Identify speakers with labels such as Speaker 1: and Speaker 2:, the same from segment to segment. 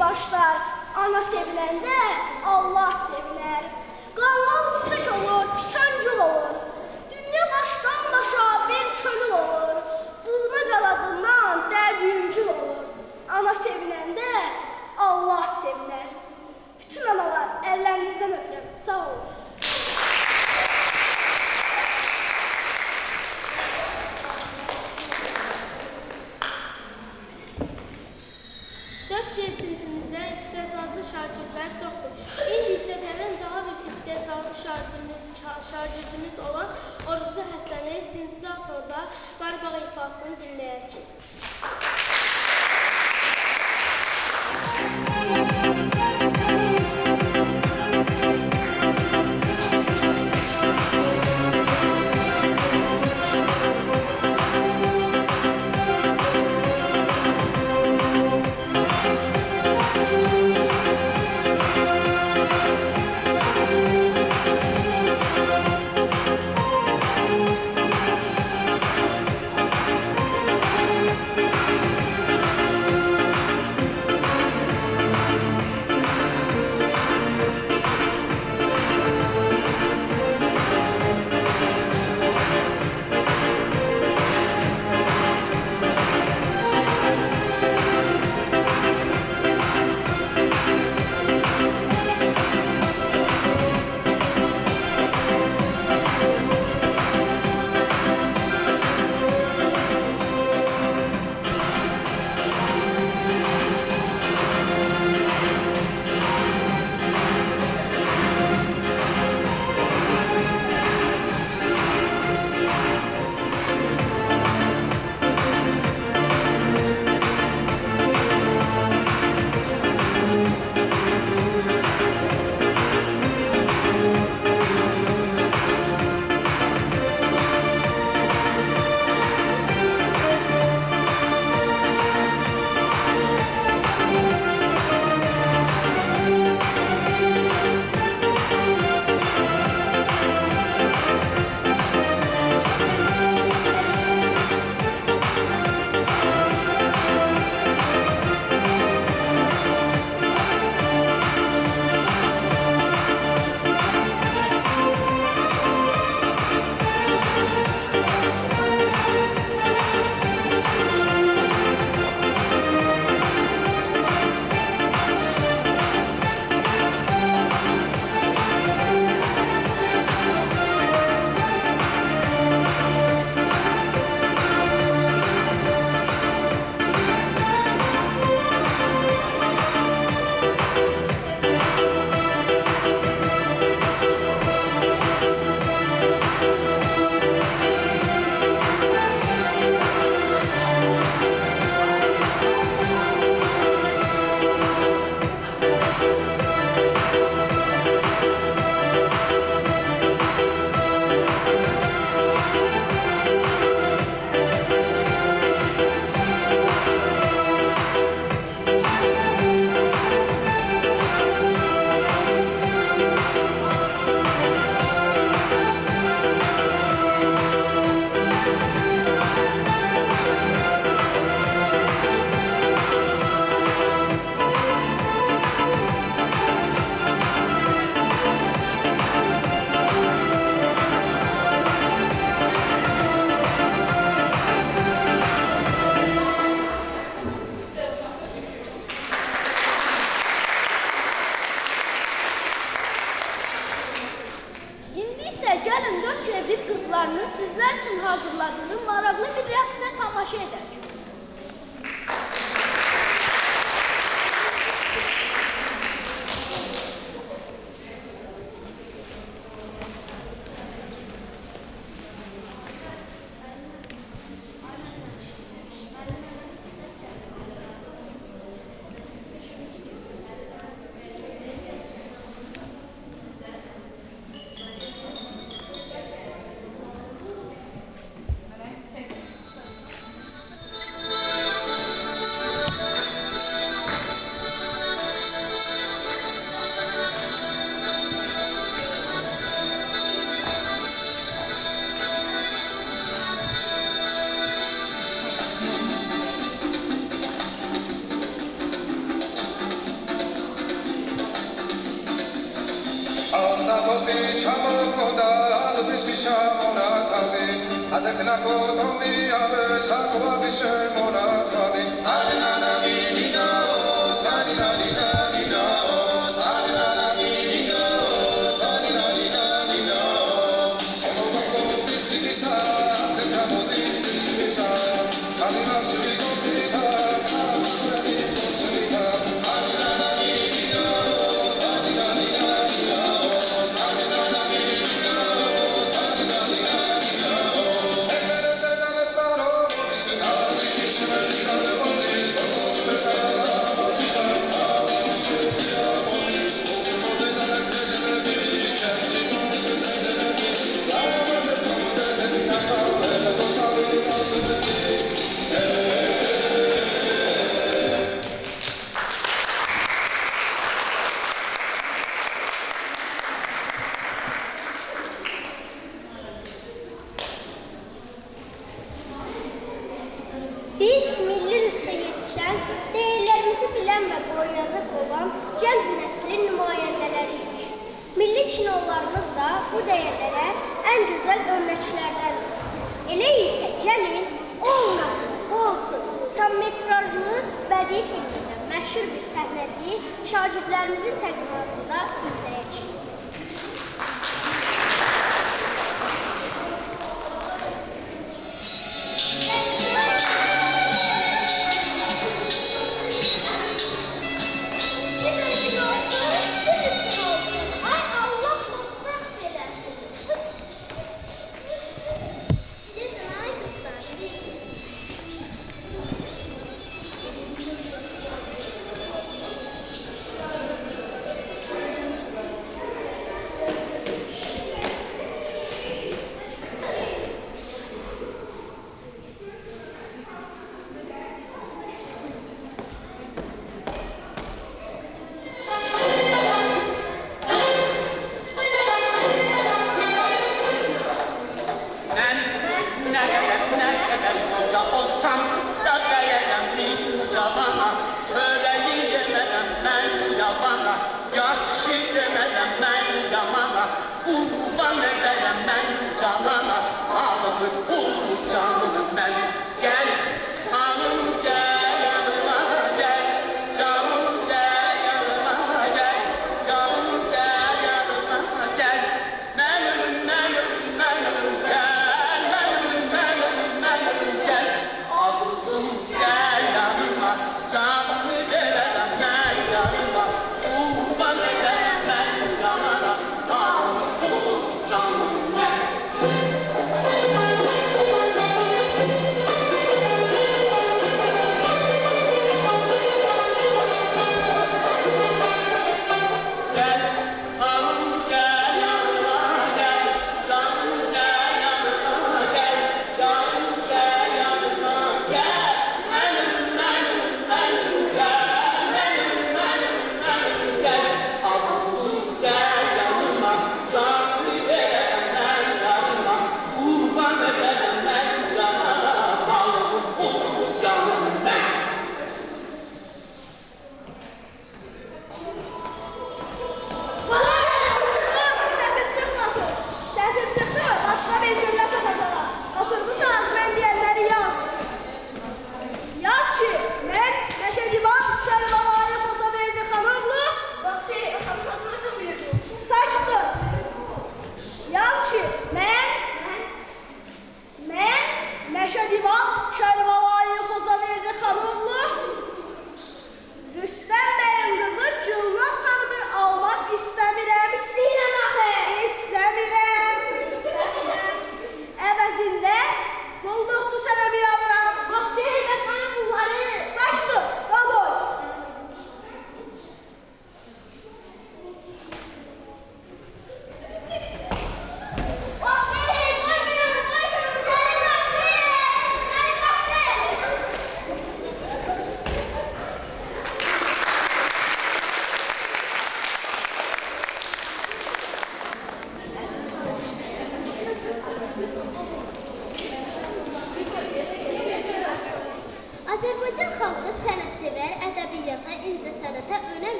Speaker 1: başlar. Ana seviləndə Allah sevilər. Qanmal çiçək olur, tikan gül olur. Dünya başdan başa bir könül olur. Duğna qaladından dərd yüngül olur. Ana seviləndə Allah sevilər. Bütün analar əllərinizdən öpürəm. Sağ olun.
Speaker 2: Dörd sinifimizdə istedadlı şagirdlər çoxdur. İndi isə gələn daha bir istedadlı şagirdimiz olan Oruzu Həsəni sintezatorda Qarabağ ifasını dinləyək. Biz milli rütbə yetişən, değerlərimizi bilən və qoruyacaq olan gənc nəslin nümayəndələriyik. Milli kinolarımız da bu değerlərə ən gözəl örnəklərdəndir. Elə isə gəlin, olmasın, olsun, tam metrajlı bədii filmindən məşhur bir səhnəciyi şagirdlərimizin təqdimatında izləyək.
Speaker 3: Canım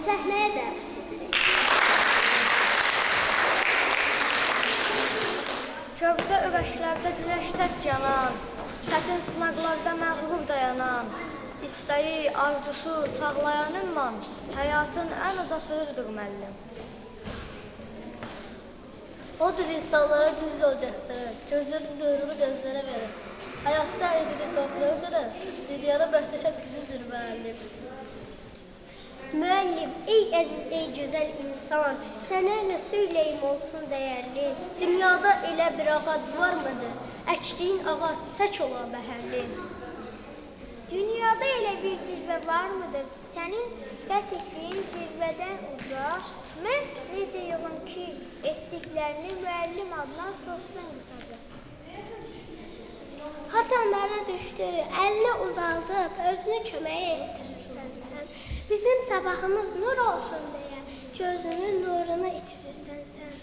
Speaker 3: səhnəyə dəvət edirik. Körpə ürəklərdə güləş tək yanan, çətin sınaqlarda məğlub dayanan, istəyi, arzusu çağlayan ümman, həyatın ən uca sözüdür müəllim. Odur insanlara düz yol göstərir, gözləri duyruğu gözlərə verir. Həyatda eğri doğrudur, dünyada möhtəşəm qizidir müəllim. Müəllim, ey əziz, ey gözəl insan, sənə nə söyləyim olsun dəyərli. Dünyada elə bir ağac var mıdır? Əkdiyin ağac tək ola bəhərli. Dünyada elə bir zirvə var mıdır? Sənin fəth etdiyin zirvədən uca. Mən necə yığım ki, etdiklərini müəllim adına sığsın qısaca. Hatanlara düşdü, əlini uzaldıb, özünü köməyə etirirsən sən. Bizim sabahımız nur olsun deyə, gözünün nurunu itirirsən sən.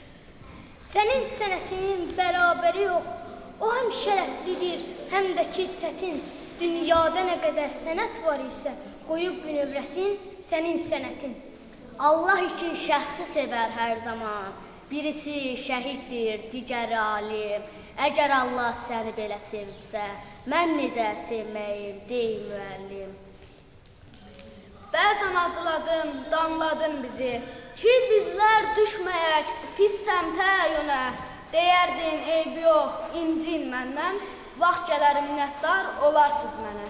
Speaker 3: Sənin sənətinin bərabəri yox, o həm şərəflidir, həm də ki çətin. Dünyada nə qədər sənət var isə, qoyub bünövrəsin sənin sənətin.
Speaker 4: Allah üçün şəxsi sevər hər zaman. Birisi şəhiddir, digəri alim. Əgər Allah səni belə sevibsə, mən necə sevməyim, dey müəllim. Bəzən acıladın, danladın bizi, ki bizlər düşməyək pis səmtə yönə. Deyərdin, eybi yox, incin məndən, vaxt gələr minnətdar olarsınız mənə.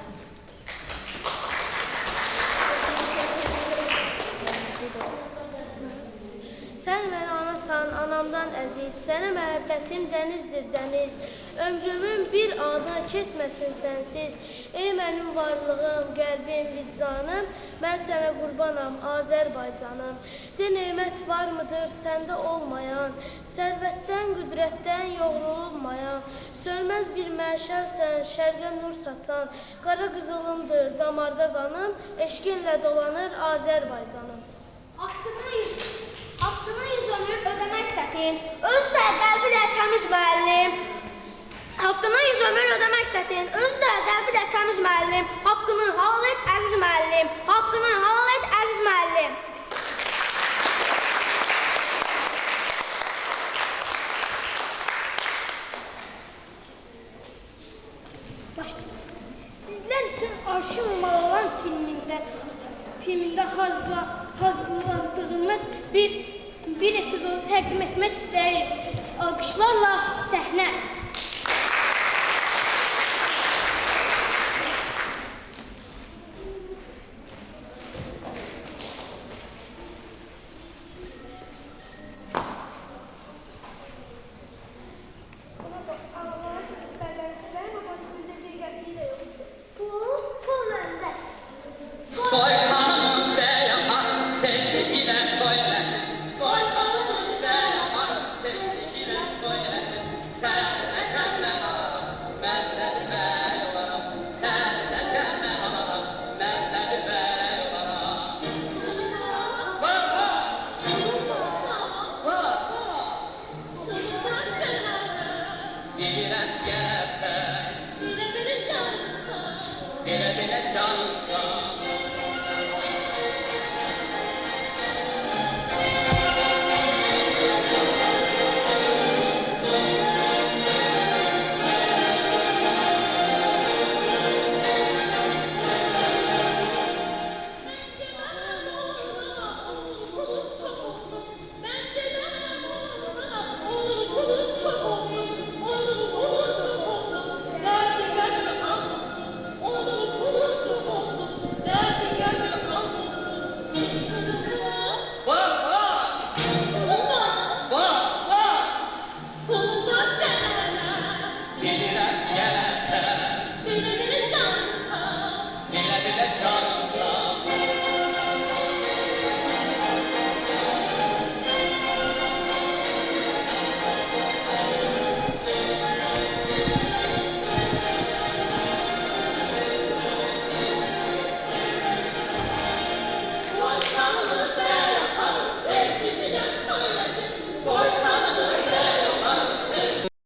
Speaker 2: Sən mənə anasan, anamdan əziz, sənə məhəbbətim dənizdir dəniz. Ömrümün bir anı keçməsin sənsiz. Ey mənim varlığım, qəlbim, vicdanım, mən sənə qurbanam, Azərbaycanım. De, neymət var mıdır səndə olmayan, sərvətdən, qüdrətdən yoğrulmayan. Sönməz bir məşəlsən, şərqə nur saçan, qara qızılımdır damarda qanım, eşqinlə dolanır Azərbaycanım.
Speaker 1: Haqqını yüz ömür ödəmək çətin, özü də qəlbi də təmiz müəllim. Haqqını yüz ömür ödəmək çətin, özü də qəlbi də təmiz müəllim. Haqqını halal et əziz müəllim, haqqını halal et əziz müəllim.
Speaker 3: Sizlər üçün Arşın Malalan filmində hazırlandığımız bir epizodu təqdim etmək istəyirik. Alqışlarla səhnə.